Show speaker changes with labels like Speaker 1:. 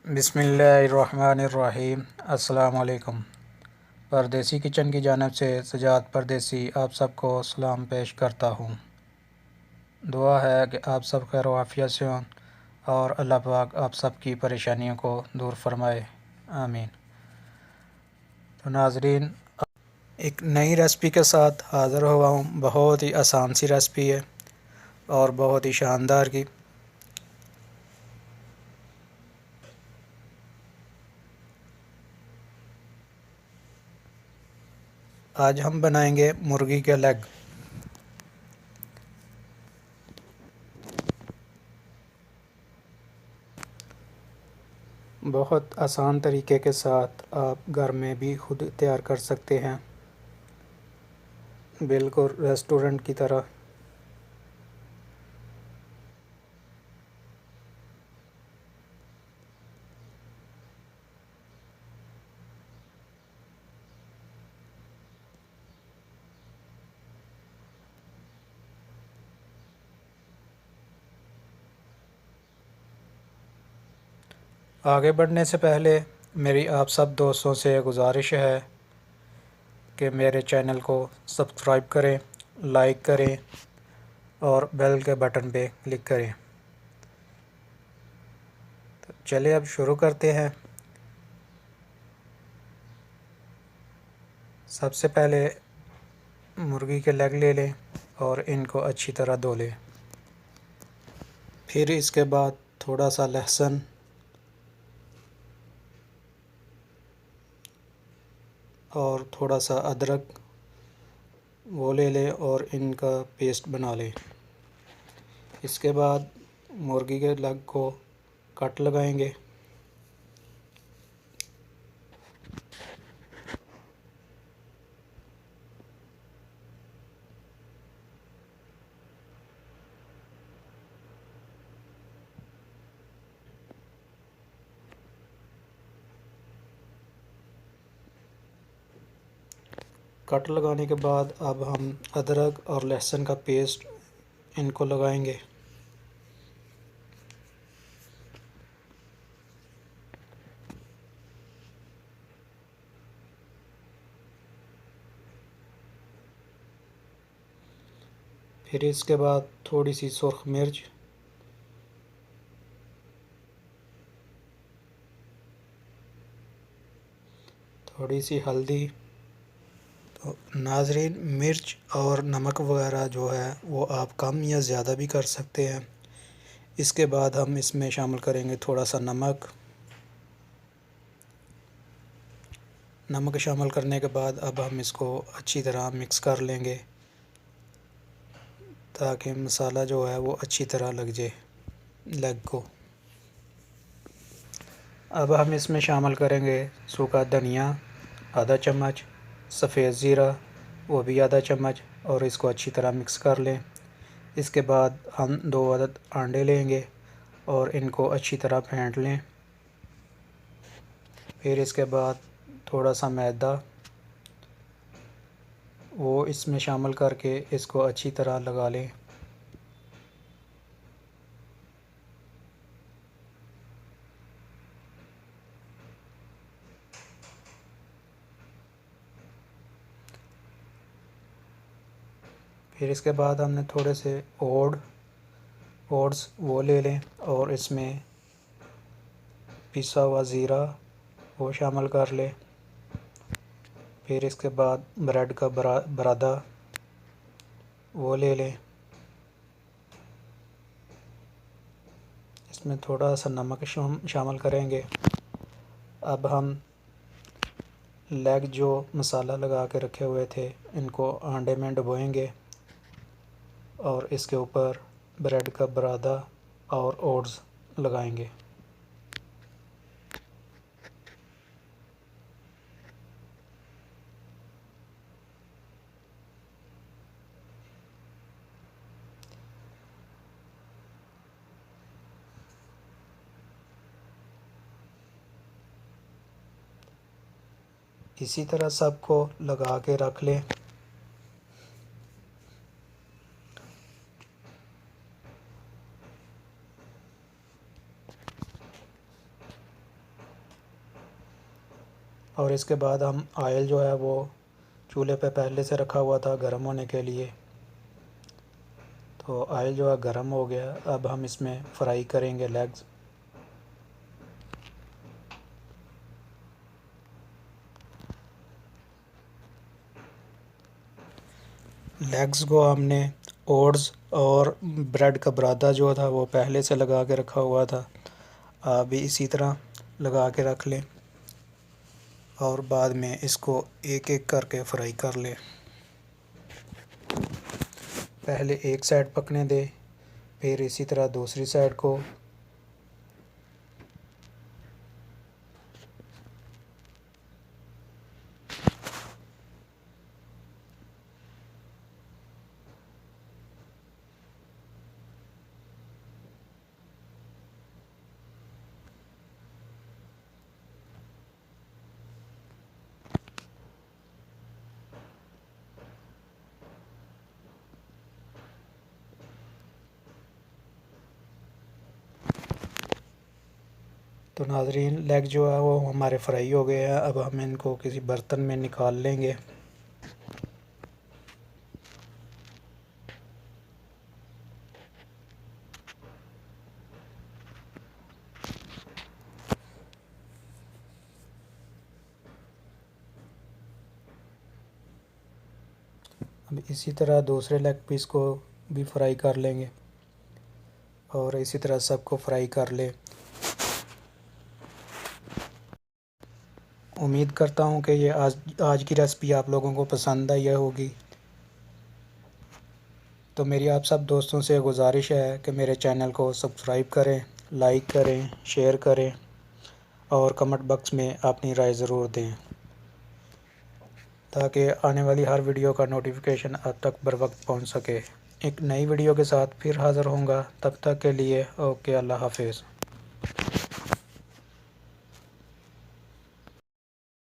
Speaker 1: बिस्मिल्लाहिर्रहमानिर्रहीम। अस्सलाम वालेकुम। परदेसी किचन की जानिब से सजाद परदेसी आप सबको सलाम पेश करता हूँ। दुआ है कि आप सब खैर आफियत से हों और अल्लाह पाक आप सब की परेशानियों को दूर फरमाए, आमीन। तो नाजरीन, एक नई रेसिपी के साथ हाज़िर हुआ हूँ। बहुत ही आसान सी रेसिपी है और बहुत ही शानदार की। आज हम बनाएंगे मुर्गी के लेग। बहुत आसान तरीके के साथ आप घर में भी खुद तैयार कर सकते हैं, बिल्कुल रेस्टोरेंट की तरह। आगे बढ़ने से पहले मेरी आप सब दोस्तों से गुजारिश है कि मेरे चैनल को सब्सक्राइब करें, लाइक करें और बेल के बटन पे क्लिक करें। तो चलिए अब शुरू करते हैं। सबसे पहले मुर्गी के लेग ले लें और इनको अच्छी तरह धो लें। फिर इसके बाद थोड़ा सा लहसुन और थोड़ा सा अदरक वो ले लें और इनका पेस्ट बना लें। इसके बाद मुर्गी के लेग को कट लगाएंगे। कट लगाने के बाद अब हम अदरक और लहसुन का पेस्ट इनको लगाएंगे। फिर इसके बाद थोड़ी सी सुर्ख मिर्च, थोड़ी सी हल्दी। तो नाजरीन, मिर्च और नमक वगैरह जो है वो आप कम या ज़्यादा भी कर सकते हैं। इसके बाद हम इसमें शामिल करेंगे थोड़ा सा नमक। नमक शामिल करने के बाद अब हम इसको अच्छी तरह मिक्स कर लेंगे ताकि मसाला जो है वो अच्छी तरह लग जाए लेग को। अब हम इसमें शामिल करेंगे सूखा धनिया आधा चम्मच, सफ़ेद ज़ीरा वो भी आधा चम्मच, और इसको अच्छी तरह मिक्स कर लें। इसके बाद हम 2 अदद अंडे लेंगे और इनको अच्छी तरह फेंट लें। फिर इसके बाद थोड़ा सा मैदा वो इसमें शामिल करके इसको अच्छी तरह लगा लें। फिर इसके बाद हमने थोड़े से ओट्स वो ले लें और इसमें पिसा हुआ ज़ीरा वो शामिल कर लें। फिर इसके बाद ब्रेड का बरादा वो ले लें। इसमें थोड़ा सा नमक शामिल करेंगे। अब हम लेग जो मसाला लगा के रखे हुए थे इनको अंडे में डुबोएंगे और इसके ऊपर ब्रेड का बरादा और ओट्स लगाएंगे। इसी तरह सबको लगा के रख लें। और इसके बाद हम ऑयल जो है वो चूल्हे पे पहले से रखा हुआ था गर्म होने के लिए। तो ऑयल जो है गर्म हो गया। अब हम इसमें फ्राई करेंगे लेग्स। लेग्स को हमने ओट्स और ब्रेड का बुरादा जो था वो पहले से लगा के रखा हुआ था। आप भी इसी तरह लगा के रख लें और बाद में इसको एक एक करके फ्राई कर लें। पहले एक साइड पकने दें, फिर इसी तरह दूसरी साइड को। तो नाज़रीन, लेग जो है वो हमारे फ्राई हो गए हैं। अब हम इनको किसी बर्तन में निकाल लेंगे। अब इसी तरह दूसरे लेग पीस को भी फ्राई कर लेंगे और इसी तरह सबको फ्राई कर ले। उम्मीद करता हूँ कि ये आज की रेसिपी आप लोगों को पसंद आई होगी। तो मेरी आप सब दोस्तों से गुजारिश है कि मेरे चैनल को सब्सक्राइब करें, लाइक करें, शेयर करें और कमेंट बॉक्स में अपनी राय ज़रूर दें, ताकि आने वाली हर वीडियो का नोटिफिकेशन आप तक बर वक्त पहुँच सके। एक नई वीडियो के साथ फिर हाज़िर होऊंगा। तब तक के लिए ओके, अल्लाह हाफिज़।